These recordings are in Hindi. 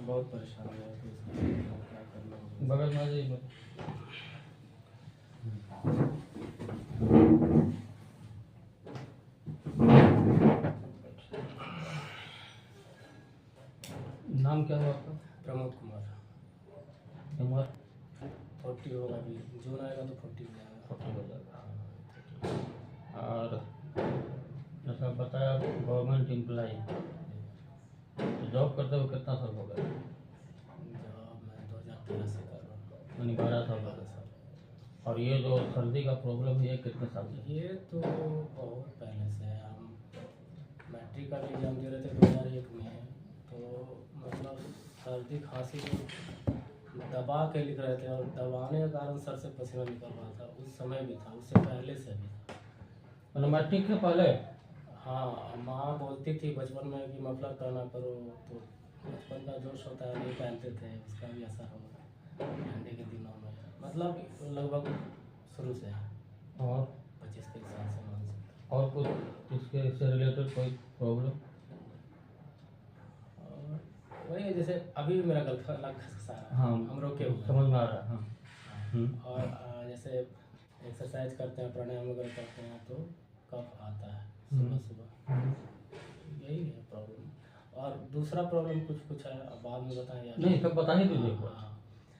बहुत परेशानी है, तो इसका क्या करना होगा। बगल में आ जाइए। नाम क्या हुआ आपका? प्रमोद कुमार। उम्र 40 होगा, अभी जून आएगा तो 40 हो जाएगा। 40 हो जाएगा। और जैसा बताया गवर्नमेंट एम्प्लॉय, तो जॉब करते हुए कितना साल हो गया? जॉब मैं 2013 से कर रहा हूँ। यानी 12 साल हो 12 गए। साल। और ये जो सर्दी का प्रॉब्लम है ये कितने साल से? ये तो बहुत पहले से है। हम मैट्रिक का भी एग्जाम दे रहे थे 2001 में, तो मतलब सर्दी खांसी को दबा के लिख रहे थे, और दबाने के कारण सर से पसीना निकल रहा था। उस समय भी था, उससे पहले से भी था। मतलब मैट्रिक के पहले? हाँ, माँ बोलती थी बचपन में कि मफलर पहना करो, तो बचपन का जोश होता है, नहीं पहनते थे, उसका भी असर होगा ठंडी के दिनों में। मतलब लगभग शुरू से है, और 25-30 साल से मान सकते और कुछ इसके से रिलेटेड कोई प्रॉब्लम? हैं। और वही जैसे अभी मेरा गला अलग खसखसा रहा है, हाँ, हम रोके हुए हैं। समझ में आ रहा है। हाँ। हाँ, और जैसे एक्सरसाइज करते हैं, प्राणायाम वगैरह करते हैं, तो कफ आता है सुबह सुबह। यही है प्रॉब्लम। और दूसरा प्रॉब्लम कुछ है, अब बाद में बताएं या नहीं, सब बता ही दीजिए। हाँ,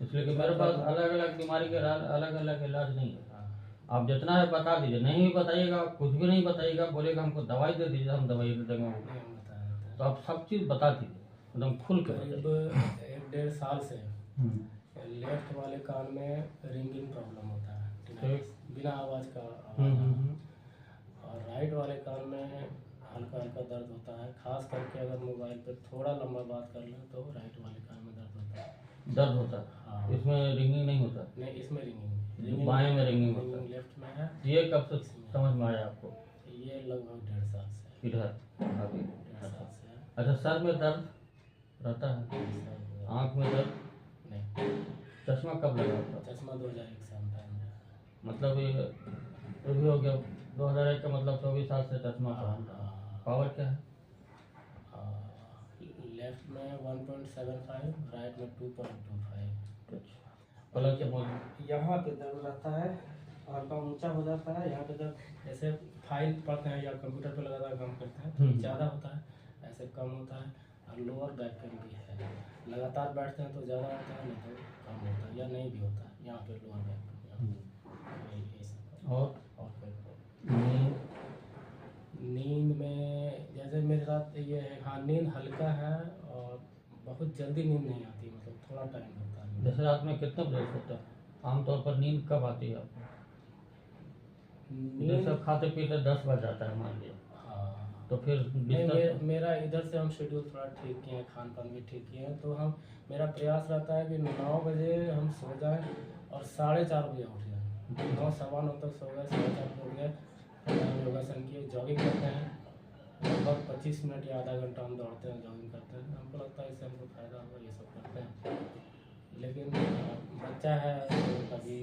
इसलिए कि मेरे पास अलग अलग बीमारी के अलग अलग इलाज नहीं है। हाँ, आप जितना है बता दीजिए, नहीं भी बताइएगा, कुछ भी नहीं बताइएगा, बोलेगा हमको दवाई दे दीजिए, हम दवाई दे देंगे। नहीं हम बता देते हैं। तो आप सब चीज़ बता दीजिए, एकदम खुल के करीब बताइए। 1-1.5 साल से हम्म। लेफ्ट वाले कान में रिंगिंग प्रॉब्लम होता है, ठीक। बिना आवाज़ का हम्म, आवाज़ हम्म, आना। और राइट वाले कान में हल्का हल्का दर्द होता है, खास करके अगर मोबाइल पे थोड़ा लंबा बात कर लें तो राइट वाले कान में दर्द होता है। दर्द होता है। हाँ। इसमें रिंगिंग नहीं होता? नहीं, इसमें रिंगिंग बाएं में रिंगिंग होता है। लेफ्ट में है। ये कब से समझ में आया आपको? ये लगभग 1.5 साल से। इधर अभी? 1.5 साल से है। अच्छा, सर में दर्द रहता है? आँख में दर्द? नहीं। चश्मा कब लगा था? चश्मा 2001 से हम पहन रहे हैं। मतलब ये भी हो गया 2001 का, मतलब 24 साल से चश्मा पहन रहा है। पावर क्या है? लेफ्ट में 1.75, राइट में 2.25। पलक से बोल। यहाँ पे दर्द रहता है, हल्का ऊंचा हो जाता है। यहाँ पे दर्द, जैसे फाइल पढ़ते हैं या कंप्यूटर पे लगातार काम करते हैं तो ज़्यादा होता है, ऐसे कम होता है। और लोअर बैक पेन भी है, लगातार बैठते हैं तो ज़्यादा होता है, नहीं तो कम होता है या नहीं भी होता है। यहाँ पे लोअर बैक पेन, यही सब। और कोई प्रॉब्लम? नींद में जैसे मेरे साथ ये है, हाँ, नींद हल्का है और बहुत जल्दी नींद नहीं आती, मतलब थोड़ा टाइम लगता है। जैसे रात में कितने बजे सोते हैं? आमतौर पर नींद कब आती है आपको? जैसे खाते पीते 10 बज जाता है मान लीजिए, हाँ, तो फिर नहीं, मेरा इधर से हम शेड्यूल थोड़ा ठीक किए हैं, खान पान भी ठीक किए हैं, तो हम, मेरा प्रयास रहता है कि 9 बजे हम सो जाएं और 4:30 बजे उठ जाएं। 9, 9:15 तक सो गए, 4:30 बजे उठ गए, योगासन किए, जॉगिंग करते हैं लगभग 25 मिनट या आधा घंटा हम दौड़ते हैं, जॉगिंग करते हैं। हमको लगता है इससे हमको फायदा होगा, ये सब करते हैं। लेकिन बच्चा है तो कभी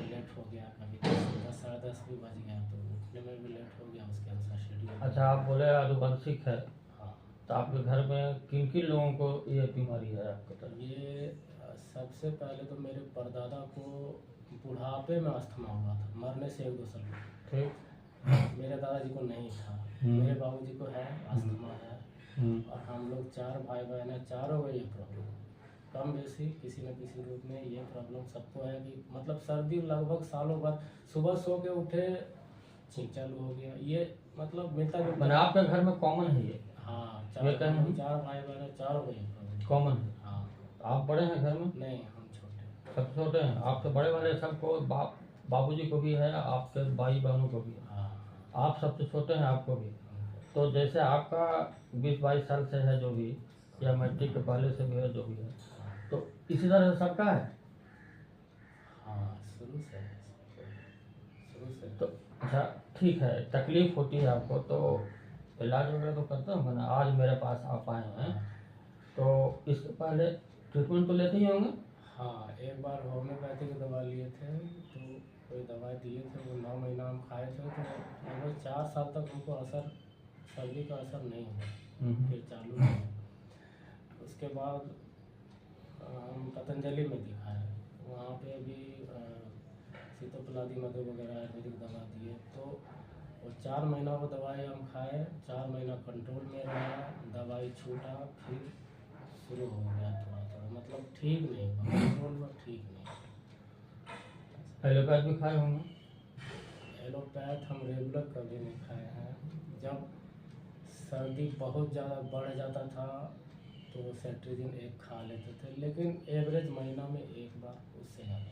लेट हो गया, कभी 10, 10:30 भी बज गया, तो उठने में भी लेट हो गया, उसके अनुसार शेड्यूल। अच्छा, आप बोले आनुवंशिक है, हाँ, तो आपके घर में किन किन लोगों को ये बीमारी है आपके तरफ? ये सबसे पहले तो मेरे परदादा को बुढ़ापे में अस्थमा हुआ था, मरने से 1-2 साल पहले। ठीक। मेरे दादाजी को नहीं था, मेरे बाबूजी को है, अस्थमा है। और हम लोग 4 भाई बहन हैं, चारों को ये प्रॉब्लम, कम बेसी किसी न किसी रूप में ये प्रॉब्लम सबको है। कि मतलब सर्दी लगभग सालों भर, सुबह सो के उठे छींक चालू हो गया, ये मतलब मिलता जुलता। मैंने आपके घर में कॉमन है ये? हाँ, ये कहना है? 4 भाई बहन हैं, चारों को ये प्रॉब्लम कॉमन है? हाँ। आप बड़े हैं घर में? नहीं, हम छोटे। सब छोटे हैं? आपसे बड़े वाले सबको बाबूजी को भी है, आपके भाई बहनों को भी है? हाँ, आप सबसे छोटे हैं, आपको भी? तो जैसे आपका 20-22 साल से है जो भी, या मैट्रिक के पहले से भी है जो भी है, तो इसी तरह से सबका है? हाँ, शुरू से है, शुरू से। तो अच्छा, ठीक है, तकलीफ होती है आपको तो इलाज वगैरह तो करते हो ना? आज मेरे पास आप आए हैं तो इसके पहले ट्रीटमेंट तो लेते ही होंगे? हाँ, एक बार होम्योपैथी की दवा लिए थे, तो कोई दवाई दिए थे, वो 9 महीना हम खाए थे, तो लगभग 4 साल तक हमको असर, सर्दी का असर नहीं हुआ। फिर चालू हुआ, उसके बाद हम पतंजलि में दिखाए, वहाँ पे भी सीतोपलादी मधु वगैरह आयुर्वेदिक दवा दिए। तो वो 4 महीना वो दवाई हम खाए, 4 महीना कंट्रोल में रहा, दवाई छूटा, फिर शुरू हो गया थोड़ा थोड़ा, मतलब ठीक नहीं हुआ, कंट्रोल में ठीक नहीं। एलोपैथ भी खाए होंगे? एलोपैथ हम रेगुलर कभी नहीं खाए हैं। जब सर्दी बहुत ज़्यादा बढ़ जाता था तो सेट्रिजिन एक खा लेते थे, लेकिन एवरेज महीना में एक बार, उससे ज़्यादा।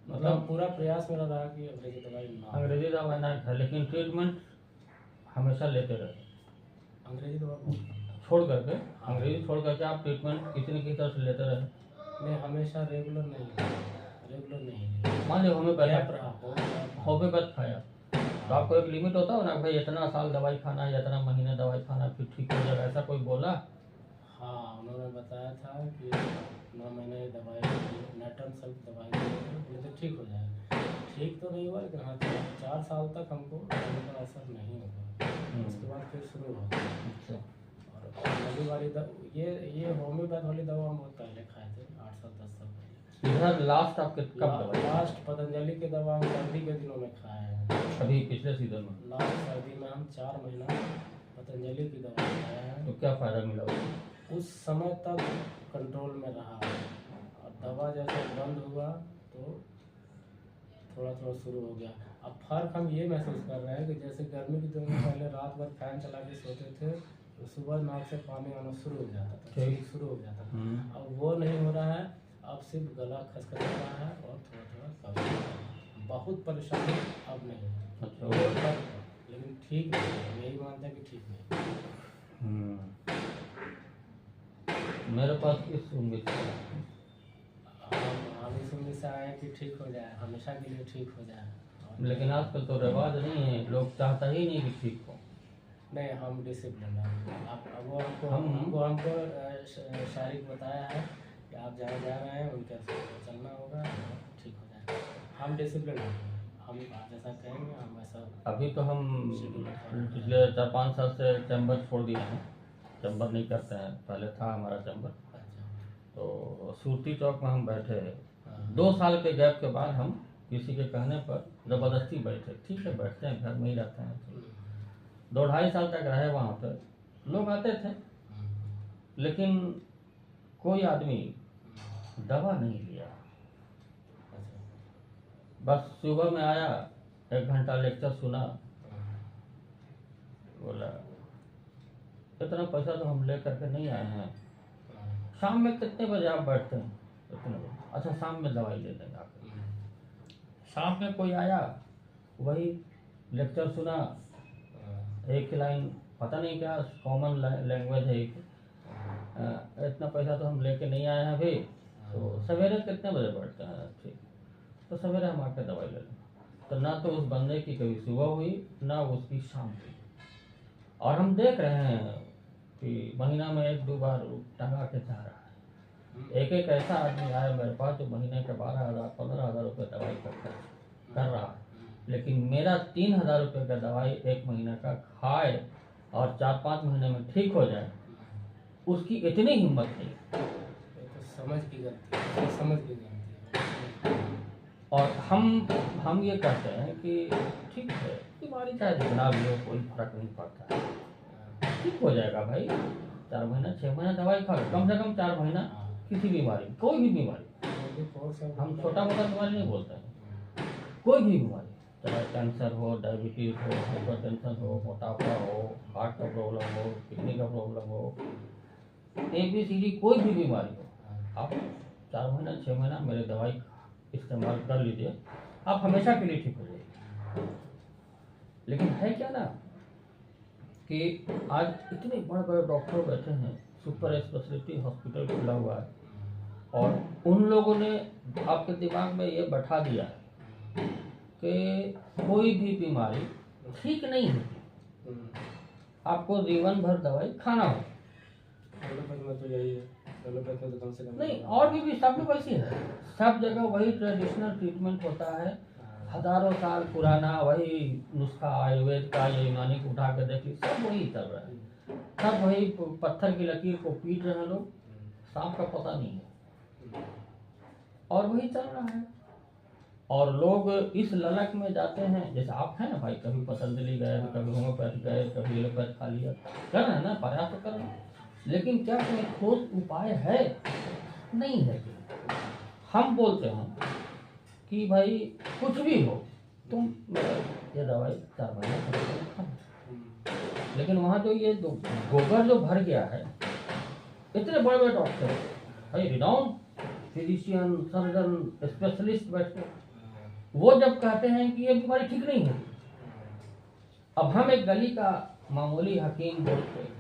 मतलब पूरा प्रयास मेरा रहा कि अंग्रेजी दवाई ना, अंग्रेजी दवा ना खाए, लेकिन ट्रीटमेंट हमेशा लेते रहे। अंग्रेजी दवा बहुत छोड़ करके, अंग्रेजी छोड़ करके आप ट्रीटमेंट किसी न किसी तरह से लेते रहे। नहीं, हमेशा रेगुलर नहीं लिया। मान लीजिए गैप रहा, होम्योपैथ खाया तो आपको एक लिमिट होता है ना, भाई इतना साल दवाई खाना है, इतना महीने दवाई खाना, फिर ठीक हो जाएगा, ऐसा कोई बोला? हाँ, उन्होंने बताया था कि 9 महीने दवाई नेटम सब दवाई बोले तो ठीक हो जाएगा। ठीक तो नहीं हुआ, लेकिन हाँ 4 साल तक हमको दवाई का असर नहीं हुआ। उसके बाद फिर शुरू हो गया। अच्छा। और नदी वाली ये होम्योपैथ वाली दवा हम बहुत पहले खाए थे, 8 साल 10 साल पहले। इधर लास्ट आपके कब दवाई? लास्ट पतंजलि की दवा हम सर्दी के दिनों में खाए हैं। अभी पिछले सीजन में लास्ट सर्दी में हम 4 महीना पतंजलि की दवा खाए हैं। तो क्या फायदा मिला उसको? उस समय तक कंट्रोल में रहा, और दवा जैसे बंद हुआ तो थोड़ा थोड़ा शुरू हो गया। अब फर्क हम ये महसूस कर रहे हैं कि जैसे गर्मी के दिनों में पहले रात भर फैन चला के सोते थे तो सुबह नाक से पानी आना शुरू हो जाता था, ठीक शुरू हो जाता था। अब वो नहीं हो रहा है, अब सिर्फ गला खसखस रहा है और थोड़ा थोड़ा कम, बहुत परेशानी अब नहीं है। अच्छा, वो फर्क है, लेकिन ठीक नहीं है, यही मानते हैं कि ठीक नहीं। मेरे पास इस उम्मीद हम इस उम्मीद से आए हैं कि ठीक हो जाए, हमेशा के लिए ठीक हो जाए। लेकिन आजकल तो रिवाज नहीं है, लोग चाहता ही नहीं कि ठीक हो। नहीं, हम डिसिप्लिन हैं। आप वो हमको शायरी बताया है कि आप जहाँ जा रहे हैं उनके चलना होगा, ठीक हो जाए। हम डिसिप्लिन हैं, हम आप जैसा कहेंगे हम वैसा। अभी तो हम पिछले 4-5 साल से चैम्बर छोड़ दिए हैं, चैम्बर नहीं करते हैं। पहले था हमारा चैम्बर, तो सूरती चौक में हम बैठे 2 साल के गैप के बाद हम किसी के कहने पर ज़बरदस्ती बैठे। ठीक है, बैठते हैं, घर में ही रहते हैं। 2-2.5 साल तक रहे वहाँ पे, लोग आते थे, लेकिन कोई आदमी दवा नहीं लिया। बस सुबह में आया, 1 घंटा लेक्चर सुना, बोला इतना पैसा तो हम ले करके नहीं आए हैं। शाम में कितने बजे आप बैठते हैं? इतने बजे। अच्छा, शाम में दवाई ले लेंगे आप। शाम में कोई आया, वही लेक्चर सुना, एक ही लाइन, पता नहीं क्या कॉमन लैंग्वेज है, इतना पैसा तो हम लेके नहीं आए हैं अभी, तो सवेरे कितने बजे बैठते हैं? ठीक, तो सवेरे हम आकर दवाई ले लें। तो ना तो उस बंदे की कभी सुबह हुई, ना उसकी शाम हुई। और हम देख रहे हैं कि महीना में 1-2 बार टंगा के जा रहा है। एक ऐसा आदमी आया मेरे पास जो महीने के 12,000 15,000 रुपये दवाई का खर्च कर रहा है, लेकिन मेरा 3,000 रुपये का दवाई 1 महीने का खाए और 4-5 महीने में ठीक हो जाए, उसकी इतनी हिम्मत नहीं। तो समझ की गलती है। और हम ये कहते हैं कि ठीक है, बीमारी चाहे जितना भी हो, कोई फर्क नहीं पड़ता है, ठीक हो जाएगा भाई। 4 महीना 6 महीना दवाई खाओ, कम से कम 4 महीना किसी बीमारी, कोई भी बीमारी, हम छोटा मोटा बीमारी नहीं बोलते हैं, कोई भी बीमारी, चाहे कैंसर हो, डायबिटीज हो, हाइपरटेंशन हो, मोटापा हो, हार्ट का प्रॉब्लम हो, किडनी का प्रॉब्लम हो, ABCD कोई भी बीमारी हो, आप 4 महीना 6 महीना मेरे दवाई इस्तेमाल कर लीजिए, आप हमेशा के लिए ठीक हो जाइए। लेकिन है क्या ना कि आज इतने बड़े बड़े डॉक्टर बैठे हैं, सुपर स्पेशलिटी हॉस्पिटल खुला हुआ है, और उन लोगों ने आपके दिमाग में ये बैठा दिया है कि कोई भी बीमारी ठीक नहीं होती, आपको जीवन भर दवाई खाना हो। तो यही है, तो कम से कम नहीं, और भी सब में वैसी है, सब जगह वही ट्रेडिशनल ट्रीटमेंट होता है, हजारों साल पुराना वही नुस्खा, आयुर्वेद का या यूनानी को उठा के देखिए, सब वही चल रहा है। सब वही पत्थर की लकीर को पीट रहे हैं लोग, सांप का पता नहीं है, और वही चल रहा है। और लोग इस ललक में जाते हैं, जैसे आप हैं ना भाई, कभी पतंजलि गए, कभी होम्योपैथ गए, कभी एलोपैथ खा लिया, कर रहे हैं ना, प्रयास तो कर रहे हैं, लेकिन क्या कोई ठोस उपाय है? नहीं है। हम बोलते हैं कि भाई कुछ भी हो, तुम ये दवाई 4 महीने खाओ, लेकिन वहाँ जो ये गोबर जो भर गया है, इतने बड़े बड़े डॉक्टर भाई, रिनाउंड फिजिशियन, सर्जन, स्पेशलिस्ट बैठे, वो जब कहते हैं कि ये बीमारी ठीक नहीं है, अब हम एक गली का मामूली हकीम बोलते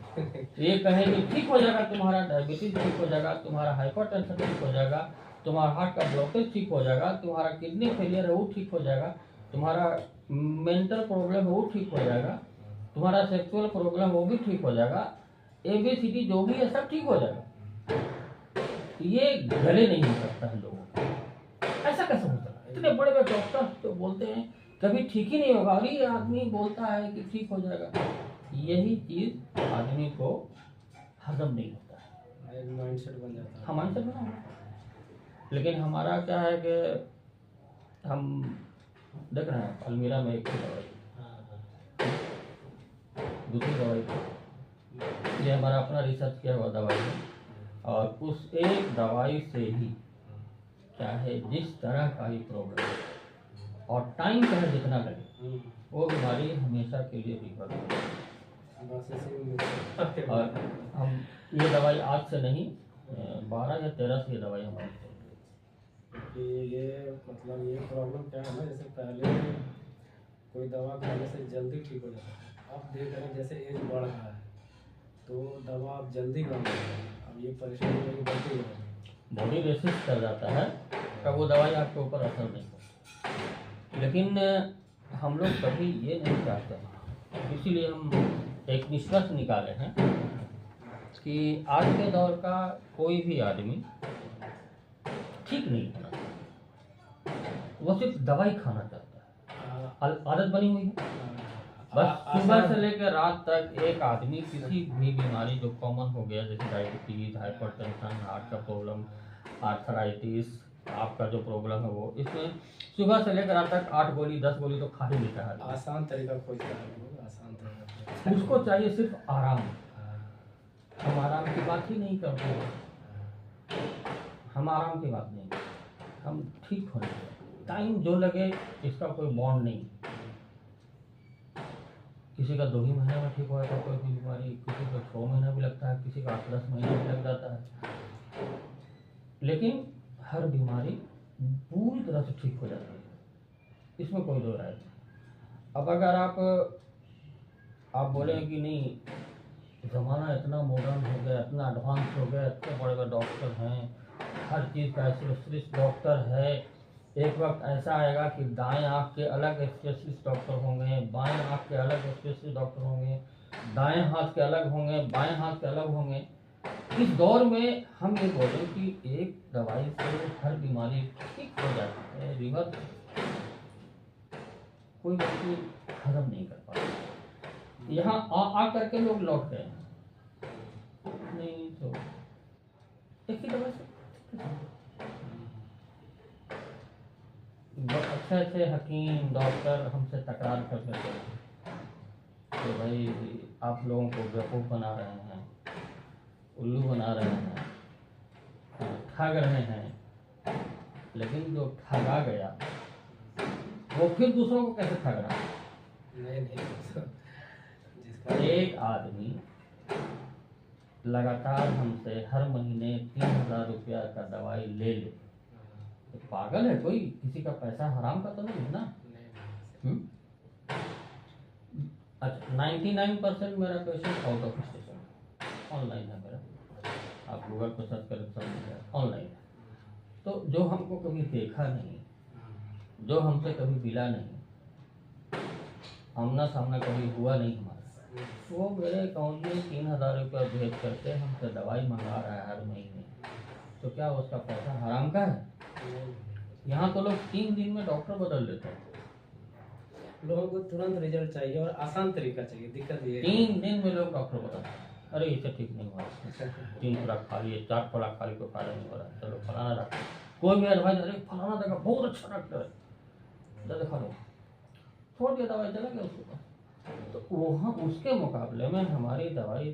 ये कहें कि ठीक हो जाएगा, तुम्हारा डायबिटीज ठीक हो जाएगा, तुम्हारा हाइपरटेंशन ठीक हो जाएगा, तुम्हारा हार्ट का ब्लॉकेज ठीक हो जाएगा, तुम्हारा किडनी फेलियर है वो ठीक हो जाएगा, तुम्हारा मेंटल प्रॉब्लम है वो ठीक हो जाएगा, तुम्हारा सेक्सुअल प्रॉब्लम वो भी ठीक हो जाएगा, ABCD जो भी है सब ठीक हो जाएगा। ये गले नहीं हो सकता है लोगों को, ऐसा कैसे होता है? इतने बड़े बड़े डॉक्टर तो बोलते हैं कभी ठीक ही नहीं होगा, और ये आदमी बोलता है कि ठीक हो जाएगा। यही चीज आदमी को हजम नहीं होता है, माइंडसेट बन जाता है। हम माइंडसेट बना हुआ है। लेकिन हमारा क्या है कि हम देख रहे हैं अलमीरा में एक दवाई, दूसरी दवाई, ये हमारा अपना रिसर्च किया हुआ दवाई है, और उस एक दवाई से ही चाहे जिस तरह का ही प्रॉब्लम और टाइम चाहे जितना लगे, वो बीमारी हमेशा के लिए रिकवर होगी। बस इसी में और हम ये दवाई आज से नहीं 12 या 13 से ये दवाई हमारी चल रही है। कि ये मतलब ये प्रॉब्लम क्या है ना, जैसे पहले कोई दवा खाने से जल्दी ठीक हो जाता है, अब देख रहे हैं जैसे एज बढ़ रहा है तो दवा अब जल्दी काम कर रही है, अब ये परेशानी मेरी बढ़ती है। बॉडी रेसिस्ट कर जाता है, तब वो दवाई आपके ऊपर असर नहीं करती। लेकिन हम लोग कभी ये नहीं चाहते हैं, इसीलिए हम एक निष्कर्ष निकाले हैं कि आज के दौर का कोई भी आदमी ठीक नहीं होना, वो सिर्फ दवाई खाना चाहता है, आदत बनी हुई है। बस सुबह से लेकर रात तक एक आदमी किसी भी बीमारी जो कॉमन हो गया, जैसे डायबिटीज, हाइपरटेंशन, हार्ट का प्रॉब्लम, आर्थराइटिस, आपका जो प्रॉब्लम है वो, इसमें सुबह से लेकर रात तक 8 गोली 10 गोली तो खा ही लेता है। आसान तरीका खोजता है लोग, आसान तरीका। उसको चाहिए सिर्फ आराम। हम आराम की बात ही नहीं करते हैं, हम आराम की बात नहीं करते, हम ठीक होने टाइम जो लगे इसका कोई बॉन्ड नहीं। किसी का 2 ही महीने में ठीक हो जाता है कोई भी बीमारी, किसी को 6 महीना भी लगता है, किसी का 8-10 महीने भी लग जाता है, लेकिन हर बीमारी पूरी तरह से ठीक हो जाती है, इसमें कोई दो राय नहीं। अब अगर आप बोलें कि नहीं ज़माना इतना मॉडर्न हो गया, इतना एडवांस हो गया, इतने बड़े बड़े डॉक्टर हैं, हर चीज़ का स्पेशलिस्ट डॉक्टर है, एक वक्त ऐसा आएगा कि दाएं आँख के अलग स्पेशलिस्ट डॉक्टर होंगे, बाएं आँख के अलग स्पेशलिस्ट डॉक्टर होंगे, दाएं हाथ के अलग होंगे, बाएं हाथ के अलग होंगे। इस दौर में हम ये बोलें कि एक दवाई से हर बीमारी ठीक हो जाती है, रिवर्स कोई व्यक्ति हजम नहीं कर पाता। यहाँ आ करके लोग लौट गए नहीं, तो एक ही दवाई से अच्छे अच्छे हकीम डॉक्टर हमसे तकरार करते थे कि भाई आप लोगों को बेवकूफ़ बना रहे हैं, उल्लू बना रहे हैं, ठग रहे हैं। लेकिन जो ठगा गया वो फिर दूसरों को कैसे ठग रहा है? नहीं जिसका एक आदमी लगातार हमसे हर महीने 3000 रुपया का दवाई ले ले, तो पागल है कोई? किसी का पैसा हराम का तो नहीं है ना। अच्छा 99% मेरा patient out of station online है मेरा, आप गूगल पर सर्च करें सब मिल जाएगा, ऑनलाइन है। तो जो हमको कभी देखा नहीं, जो हमसे कभी मिला नहीं, आमना सामना कभी हुआ नहीं हमारा, वो मेरे अकाउंट में 3000 रुपया भेज करके हमसे दवाई मंगा रहा है हर महीने, तो क्या उसका पैसा हराम का है? यहाँ तो लोग 3 दिन में डॉक्टर बदल देते हैं। लोगों को तुरंत रिजल्ट चाहिए और आसान तरीका चाहिए, दिक्कत ये है। 3 दिन में लोग डॉक्टर बताते हैं अरे इसे ठीक नहीं हुआ, 3 खुराक खा लिए, 4 खुराक खा ली, कोई फायदा नहीं हो रहा है, चलो फलाना डॉक्टर, कोई भी एडवाइस, अरे फलाना जगह बहुत अच्छा डॉक्टर है, तो दिखा लो, छोड़ दिया, दवाई चला गया उसके पास। तो वहाँ उसके मुकाबले में हमारी दवाई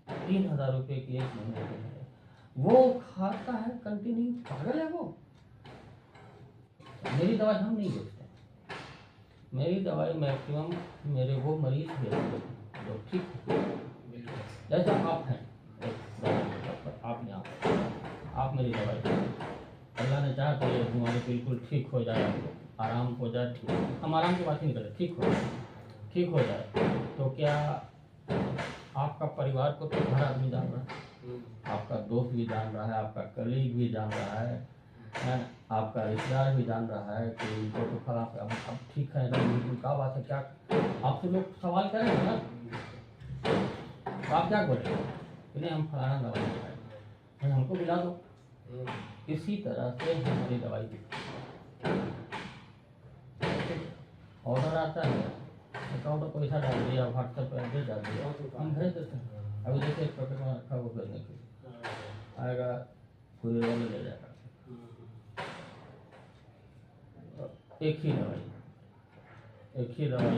3,000 रुपये की 1 महीने की है, वो खाता है कंटिन्यू, पागल है वो। मेरी दवाई हम नहीं बेचते, मेरी दवाई मैक्सिमम मेरे वो मरीज बेचते हैं जो ठीक है। जैसे आप हैं एक डॉक्टर, आप यहाँ आप मेरी दवाई दें, अल्लाह ने चाहा तो ये बीमारी बिल्कुल ठीक हो जाए, आपको आराम हो जाए, ठीक, हम आराम की बात ही नहीं करते, ठीक हो जाए, ठीक हो जाए, तो क्या आपका परिवार को तो हर आदमी जान रहा है, आपका दोस्त भी जान रहा है, आपका कलीग भी जान रहा है, आपका रिश्तेदार भी जान रहा है कि इनको तो फला अब ठीक है, बिल्कुल क्या बात है, क्या आपसे लोग सवाल करेंगे ना, तो आप क्या बोलेंगे कि नहीं हम फलाना दवाई खाएं, हमको मिला दो। इसी तरह से हमारी दवाई ऑर्डर आता है, अकाउंट में पैसा डाल दिया, व्हाट्सएप पर एड्रेस डाल दिया, हम भेज देते हैं। अभी देखिए एक पैकेट में रखा वो भेजने के लिए आएगा, कोई रोल ले जाएगा। एक ही दवाई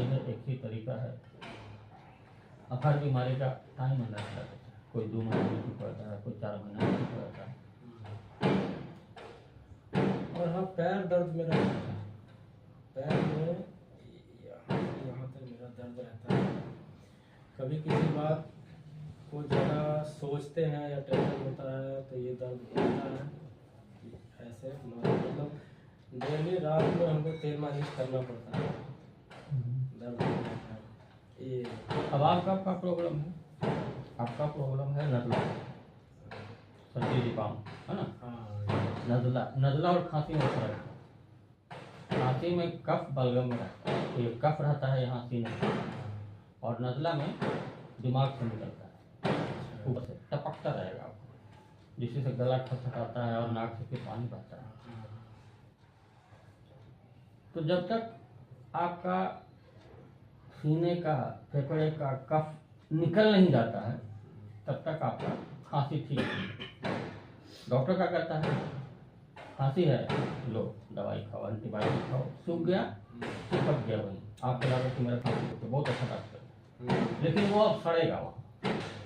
है, एक ही तरीका है। अब हर बीमारी का टाइम अलग अलग है, कोई 2 महीने में ठीक होता है, कोई 4 महीने में ठीक होता है। और हाँ, पैर दर्द में रहता है, पैर में यहाँ तक मेरा दर्द रहता है। कभी किसी बात को ज़्यादा सोचते हैं या टेंशन होता है तो ये दर्द होता है। ऐसे मतलब डेली रात में हमको तेल मालिश करना पड़ता है, दर्द रहता है ये। अब आपका प्रॉब्लम है, आपका प्रॉब्लम है नज़ला, सर्दी जुकाम है ना। नज़ला और खांसी में फर्क है। खांसी में कफ बलगम में रहता है, ये कफ रहता है यहाँ सीने में, और नज़ला में दिमाग से निकलता है, ऊपर से टपकता रहेगा आपको, जिससे से गला खसखसाता है और नाक से फिर पानी बहता है। तो जब तक आपका सीने का, फेफड़े का कफ निकल नहीं जाता है तब तक आपका खांसी ठीक है। डॉक्टर क्या करता है, खांसी है, लो दवाई खाओ, एंटीबायोटिक खाओ, सूख गया, चिपक गया, वहीं आपको लगा कि मेरा खांसी तो बहुत अच्छा डॉक्टर है, लेकिन वो अब सड़ेगा वहाँ,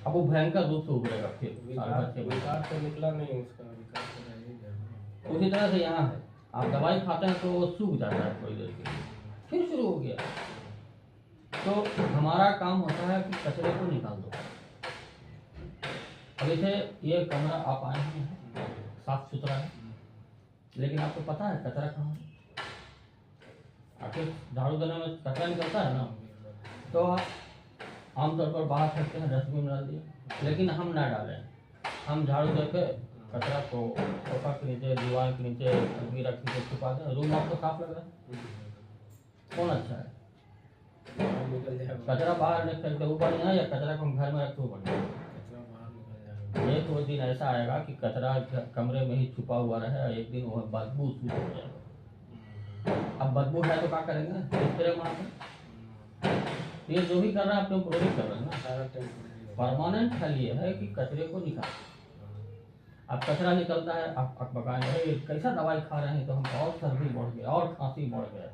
अब वो भयंकर रूप से उभरेगा, फिर विकार तो निकला नहीं उसका, विकार तो रह ही गया। उसी तरह से यहाँ है, आप दवाई खाते हैं तो वो सूख जाता है थोड़ी देर के लिए, फिर शुरू हो गया। तो हमारा काम होता है कि कचरे को निकाल दो। अब जैसे ये कमरा आप आए हैं, साफ सुथरा है, लेकिन आपको पता है कचरा कहाँ है? आखिर झाड़ू देने में कचरा निकलता है ना, तो आप आमतौर पर बाहर फेंकते हैं, डस्टबिन में डाल दिए, लेकिन हम ना डालें, हम झाड़ू देके कचरा को सोफा के नीचे, दीवार के नीचे, अलमीरा रख के छुपा दें, रूम आपको साफ लग रहा है, कौन अच्छा है? कचरा बाहर नहीं फेंकते वो बढ़िया, या कचरा को हम घर में रखते वो बढ़िया? एक वो दिन ऐसा आएगा कि कचरा कमरे में ही छुपा हुआ रहे, एक दिन वो बदबू शुरू हो जाएगा। अब बदबू है तो क्या करेंगे, स्प्रे मारते। ये जो भी कर रहा है आप लोग कर रहे हैं ना, परमानेंट हल ये है कि कचरे को निकाल। अब कचरा निकलता है, आप बताएंगे कैसा दवाई खा रहे हैं, तो हम और सर्दी बढ़ गया और खांसी बढ़ गया,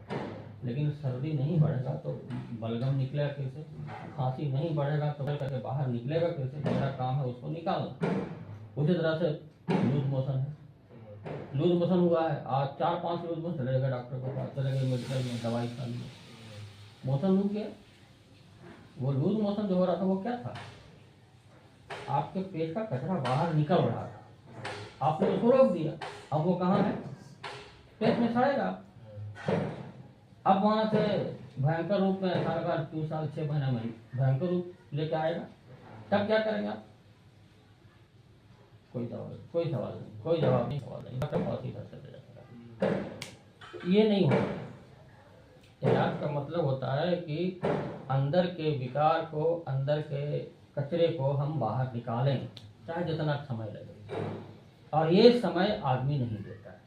लेकिन सर्दी नहीं बढ़ेगा तो बलगम निकलेगा कैसे, खांसी नहीं बढ़ेगा तो करके बाहर निकलेगा कैसे, मेरा काम है उसको निकालना। उसी तरह से लूज मोशन है, लूज मोशन हुआ है, आज 4-5 लूज मोशन चले गए डॉक्टर को पास, चले गए मेडिकल में, दवाई खा ली, मोशन रुक गया। वो लूज मोशन जो हो रहा था वो क्या था, आपके पेट का कचरा बाहर निकल रहा था, आपने उसको रोक दिया, अब वो कहाँ है, पेट में सड़ेगा। अब वहां से भयंकर रूप में 2 साल 6 महीने में भयंकर रूप लेके आएगा, तब क्या करेंगे आप? कोई सवाल नहीं, कोई जवाब नहीं, सवाल नहीं, डॉक्टर बहुत ही जाएगा। ये नहीं होता। इलाज का मतलब होता है कि अंदर के विकार को, अंदर के कचरे को हम बाहर निकालें, चाहे जितना समय लगे, और ये समय आदमी नहीं देता है।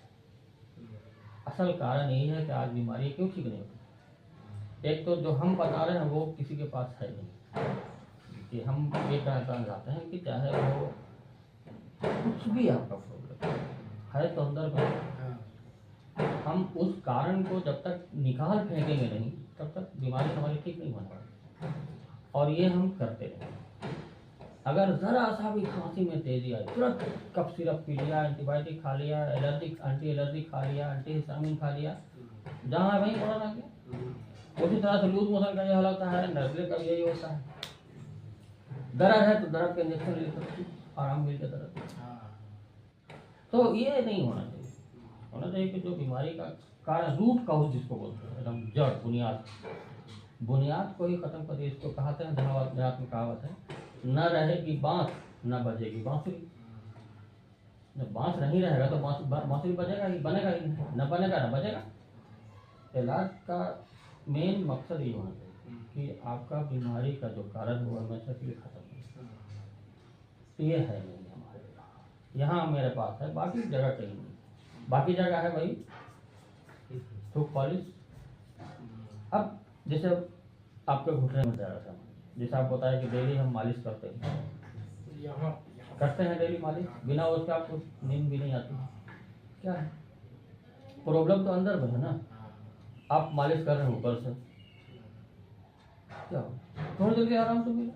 असल कारण यही है कि आज बीमारी क्यों ठीक नहीं होती। एक तो जो हम बता रहे हैं वो किसी के पास है नहीं, कि हम ये कहना चाहते हैं कि चाहे वो कुछ भी आपका प्रॉब्लम है तो अंदर में हाँ हम उस कारण को जब तक निकाल फेंकेंगे नहीं तब तक बीमारी हमारी ठीक नहीं होने वाली। और ये हम करते हैं। अगर ज़रा सा भी खांसी में तेजी आई तुरंत कफ सिरप पी लिया, एंटीबायोटिक खा लिया, एंटी एलर्जी खा लिया, एंटी हिस्टामिन खा लिया, जहाँ है वहीं पड़ा रह गया। उसी तरह से लूज मोशन का यह होता है, नजले का यही होता है। दर्द है तो दर्द का इंजेक्शन लेकर आराम मिल गया दर्द। तो ये नहीं होना चाहिए। होना चाहिए कि जो बीमारी का कारण रूट काउज जिसको बोलते हैं, एकदम जड़ बुनियाद को ही खत्म कर दिए। इसको कहते हैं देहात में कहावत है, न रहेगी बांस न बजेगी बांसुरी। जब बांस नहीं रहेगा तो बांसुरी बजेगा ही, बनेगा ही नहीं, न बनेगा न बजेगा। इलाज का मेन मकसद ये होना चाहिए कि आपका बीमारी का जो कारण हुआ हमेशा के लिए खत्म हो। तो ये है नहीं हमारे यहाँ मेरे पास है, बाकी जगह कहीं नहीं। बाकी जगह है भाई थूक पॉलिश। अब जैसे आपके घुटने में दर्द है, जैसे आप बताया कि डेली हम मालिश करते हैं, यहाँ करते हैं डेली मालिश, बिना उसके आपको नींद भी नहीं आती। क्या है प्रॉब्लम? तो अंदर में है ना। आप मालिश कर रहे हैं ऊपर से, क्या हो थोड़ी देर के आराम से मिला,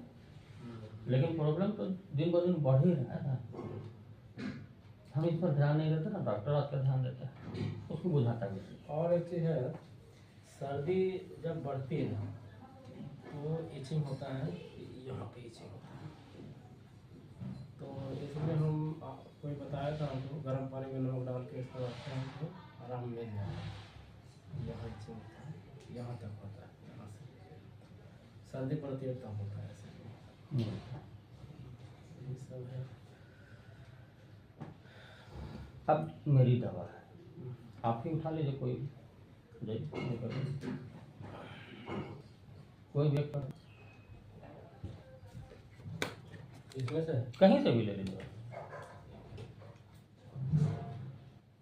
लेकिन प्रॉब्लम तो दिन ब दिन बढ़ ही रहा है ना। हम इस पर ध्यान नहीं देते ना, डॉक्टर आज का ध्यान देता है, उसको बुझाता है। और एक चीज़ है, सर्दी जब बढ़ती है ना तो इचिंग होता है, यहाँ पे इचिंग होता है। तो इसमें हम कोई बताया था हमको, गर्म पानी में नमक डाल के इसको रखते हैं तो आराम मिल जाता है। यहाँ इचिंग होता है, यहाँ तक होता है, यहाँ से सर्दी पड़ती है तब होता है ऐसे। ये सब है। अब मेरी दवा है, आप ही उठा लीजिए, कोई कोई भी इसमें से कहीं से भी ले लीजिए,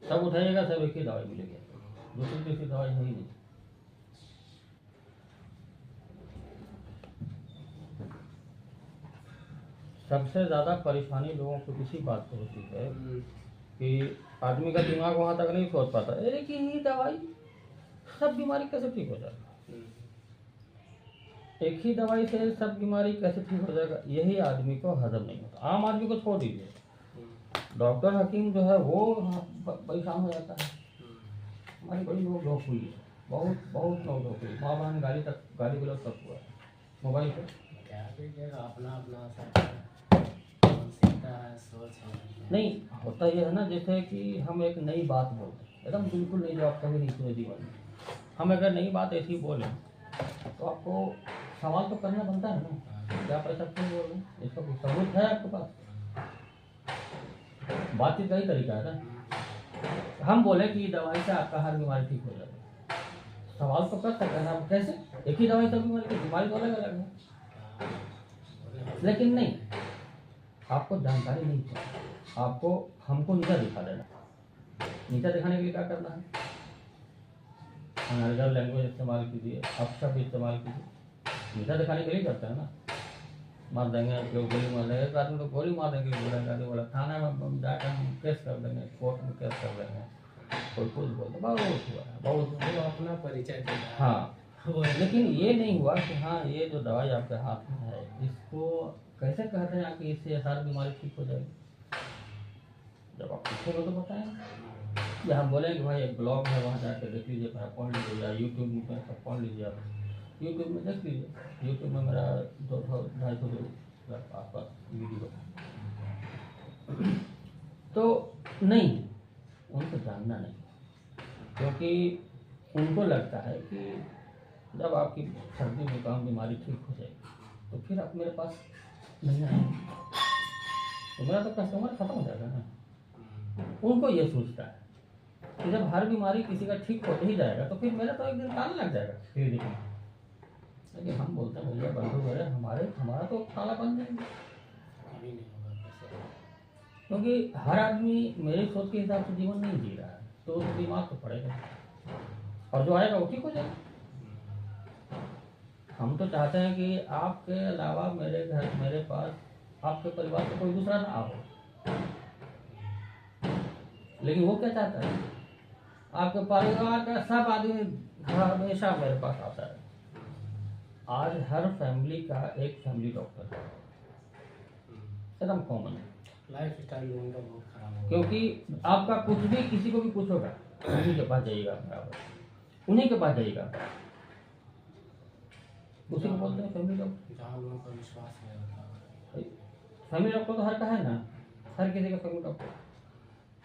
सब उठाइएगा, सब एक ही दवाई मिलेगी, दूसरी तीसरी दवाई है ही नहीं। सबसे ज़्यादा परेशानी लोगों को किसी बात को होती है कि आदमी का दिमाग वहाँ तक नहीं सोच पाता, अरे कि ये दवाई सब बीमारी कैसे ठीक हो जाएगा, एक ही दवाई से सब बीमारी कैसे ठीक हो जाएगा, यही आदमी को हजम नहीं होता। आम आदमी को छोड़ दीजिए, डॉक्टर हकीम जो है वो परेशान हो जाता है। हमारी बड़ी लोग धोख हुई है, बहुत बहुत लोग धोख हुई, माँ बहन गाली गलौज तक हुआ है मोबाइल पर। क्या कीजिएगा, अपना अपना मानसिकता है, सोच है। नहीं होता ये है ना, जैसे कि हम एक नई बात बोलते हैं, एकदम बिल्कुल नहीं, जो आप कभी नहीं सुने जीवन में, हम अगर नई बात ऐसी बोलें तो आपको सवाल तो करना बनता है ना, क्या आप ऐसा क्यों बोल रहे हैं, इसका कुछ सबूत है आपके पास? बातचीत का ही तरीका है ना। हम बोले कि दवाई से आपका हर बीमारी ठीक हो जाएगा, सवाल तो कर सकते हैं आप, कैसे? एक ही दवाई सब बीमारी तो अलग अलग है, लेकिन नहीं, आपको जानकारी नहीं चाहिए, आपको हमको नीचा दिखा देना। नीचा दिखाने के लिए क्या करना है? अनर्गल लैंग्वेज इस्तेमाल कीजिए, अपशब्द इस्तेमाल कीजिए, नीचा दिखाने के लिए करते हैं ना। मार देंगे लोग, गोली मार देंगे, एक आदमी तो गोली मार देंगे, बोला थाना में जाकर हम केस कर देंगे, कोर्ट में केस कर देंगे, कोई कुछ बोलते बहुत हुआ है, बहुत वो अपना परिचय देना है। हाँ, लेकिन ये नहीं हुआ कि हाँ ये जो दवाई आपके हाथ में है इसको कैसे कहते हैं कि इससे हर बीमारी ठीक हो जाएगी। जब आप पूछोगे तो बताएं, या हम बोलें कि भाई एक ब्लॉग है वहाँ जाकर देख लीजिए, पढ़ लीजिए, या यूट्यूब में सब पढ़ लीजिए, आप यूट्यूब में देख लीजिए, यूट्यूब में मेरा 200-250 आसपास वीडियो। तो नहीं, उनको जानना नहीं, क्योंकि उनको लगता है कि जब आपकी सर्दी जुकाम बीमारी ठीक हो जाएगी तो फिर आप मेरे पास नहीं आएंगे, तो मेरा तो कस्टमर खत्म हो जाएगा ना। उनको ये सोचता है कि जब हर बीमारी किसी का ठीक होते ही जाएगा तो फिर मेरा तो एक दिन ताला लग जाएगा क्लिनिक में। लेकिन हम बोलते हैं भैया बंधु भरे हमारा तो ताला बन जाएंगे, कभी नहीं होगा कैसे। क्योंकि हर आदमी मेरे सोच के हिसाब से जीवन नहीं जी रहा है, तो उसको दिमाग तो पड़ेगा, और जो आएगा वो ठीक हो जाएगा। हम तो चाहते हैं कि आपके अलावा मेरे घर, मेरे पास, आपके परिवार से कोई दूसरा ना हो। लेकिन वो क्या चाहता है, आपके परिवार का सब आदमी हमेशा मेरे पास आता है। आज हर फैमिली का एक फैमिली डॉक्टर है, एकदम कॉमन है। लाइफ स्टाइल लोगों का बहुत खराब हो गया। क्योंकि आपका कुछ भी किसी को भी कुछ होगा, उन्हीं के पास जाइएगा, बराबर उन्हीं के पास जाइएगा, उसी को बोलते हैं फैमिली डॉक्टर। जहाँ लोगों का विश्वास नहीं होता। फैमिली डॉक्टर तो हर का है ना, हर किसी का फैमिली डॉक्टर।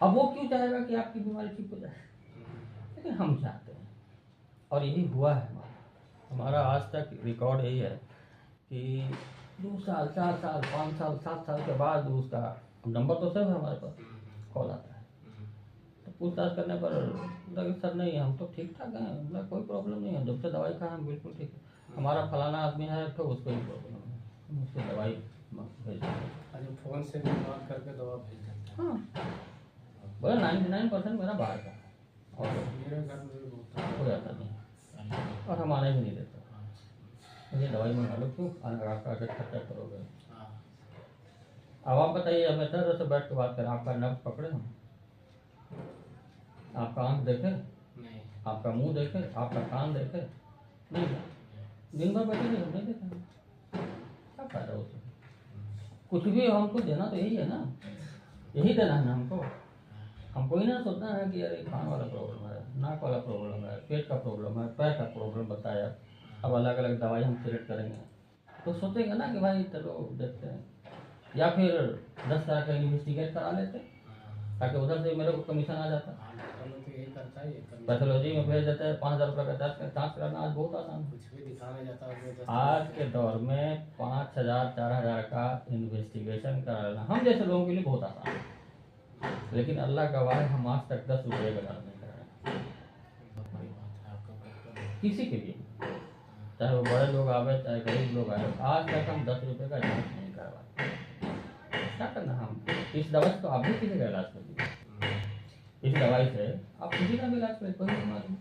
अब वो क्यों चाहेगा कि आपकी बीमारी ठीक हो जाए, लेकिन हम चाहते हैं, और यही हुआ है। हमारा आज तक रिकॉर्ड यही है कि 2 साल, 4 साल, 5 साल, 7 साल के बाद उसका नंबर तो सेव है हमारे पास, कॉल आता है। तो पूछताछ करने पर लगे सर नहीं, हम तो ठीक ठाक हैं, मतलब कोई प्रॉब्लम नहीं है, जब से दवाई खाएं हम बिल्कुल ठीक है। हमारा फलाना आदमी है तो उसको ही प्रॉब्लम है, हम उसको दवाई भेज देते हैं। अरे फोन से भी बात करके दवा भेज देते हैं। हाँ, बोला 99% मेरा बाहर का है, और मेरे घर में भी बहुत हो जाता नहीं, और हम आने भी नहीं देते। मुझे दवाई मंगा लो, क्यों आपका आगे खर्चा करोगे। अब आप बताइए, अब बेहतर से बैठ के बात करें, आपका नब्ज पकड़े हम, आपका आंख देखे, नहीं, आपका मुंह देखे, आपका कान देखे, नहीं, दिन भर बैठे नहीं, हम नहीं देखेंगे, क्या फायदा उससे। कुछ भी हमको देना तो यही है ना, यही देना है ना हमको। हमको ही ना सोचना है कि अरे कान वाला प्रॉब्लम है, नाक वाला प्रॉब्लम है, पेट का प्रॉब्लम है, पैर का प्रॉब्लम बताया, अब अलग अलग दवाई हम सिलेक्ट करेंगे, तो सोचेंगे ना कि भाई चलो देखते हैं, या फिर 10 तरह का इन्वेस्टिगेट करा लेते, ताकि उधर से मेरे को कमीशन आ जाता। तो यही करता है, ये पैथोलॉजी में भेज देते हैं, 5,000 रुपये का जाँच कराना आज बहुत आसान है। कुछ भी दिखाने जाता है। आज के दौर में 5,000 4,000 का इन्वेस्टिगेशन कराना हम जैसे लोगों के लिए बहुत आसान है, लेकिन अल्लाह गवाह है, हम आज तक 10 रुपये का जाँच नहीं कराए बहुत बड़ी बात है आपका। किसी के लिए, चाहे वो बड़े लोग आवे चाहे गरीब लोग आए, आज तक हम 10 रुपये का जाँच नहीं करवाए। क्या करना, हम इस दवा से तो आप भी किसी का इलाज कर लीजिए, इस दवाई से आप किसी का भी इलाज करें, कोई बीमारी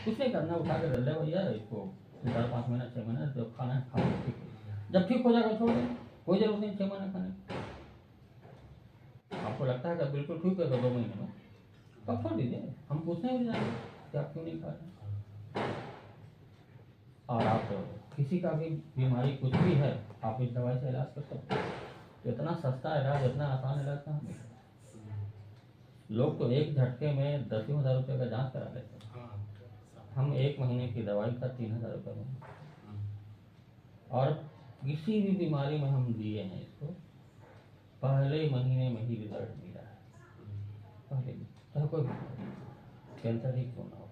कुछ नहीं करना, उठा के डल भैया इसको 4-5 महीना 6 महीना जब खाना है खाओ, ठीक है, जब ठीक हो जाएगा छोड़ दें, कोई जरूरत नहीं 6 महीना खाने की। आपको लगता है कि बिल्कुल ठीक है तो 2 महीने में तब छोड़ दीजिए, हम पूछने भी जाएंगे कि आप क्यों नहीं खा रहे। और आप किसी का भी बीमारी कुछ भी है, आप इस दवाई से इलाज कर सकते हैं। इतना सस्ता इलाज, इतना आसान इलाज कहाँ मिलेगा। लोग तो एक झटके में 10,000 रुपये का जांच करा लेते हैं, हम 1 महीने की दवाई का 3,000 रुपये में, और किसी भी बीमारी में हम दिए हैं इसको, पहले महीने में ही रिजल्ट मिला है, पहले में, चाहे कोई बीमारी, कैंसर ही क्यों ना हो।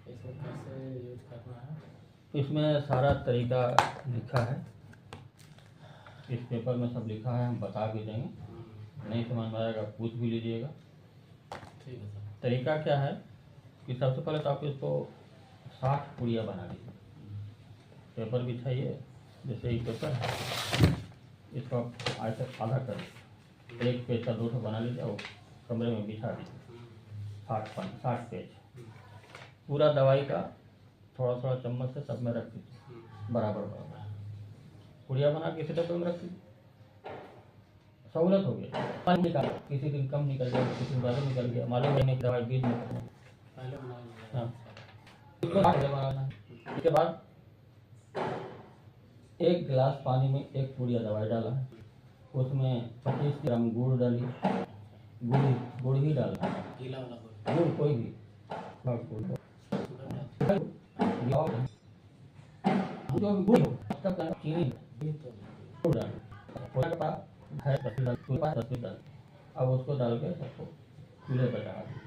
इसको कैसे यूज करना है, इसमें सारा तरीका लिखा है, इस पेपर में सब लिखा है, हम बता भी देंगे, नहीं समझ में आएगा पूछ भी लीजिएगा। ठीक है सर। तरीका क्या है कि सबसे पहले तो आप इसको 60 पुड़िया बना लीजिए, पेपर बिछाइए, जैसे ही पेपर है इसको आप ऐसे आधा कर, एक पेज का 2 बना लीजिए और कमरे में बिछा दीजिए, 60 पेज, पूरा दवाई का थोड़ा थोड़ा चम्मच से सब में रख दीजिए, बराबर बराबर पुड़िया बना के इसी डब्बे में रख दीजिए, सहूलत हो गई। पानी निकाल, किसी दिन कम निकल गया, किसी दिन ज़्यादा निकल गया, मालूम नहीं दवाई बीज में पहले बनाएंगे। हाँ, इसको आगे बनाना है। इसके बाद 1 गिलास पानी में 1 पुड़िया दवाई डाला है, उसमें 25 ग्राम गुड़ डालिए, गुड़ ही डालना है, गीला वाला गुड़ कोई भी, जो भी गुड़ हो तब चीनी गुड़ डाल, अब उसको डाल के सबको चूल्हे पर चढ़ा दीजिए।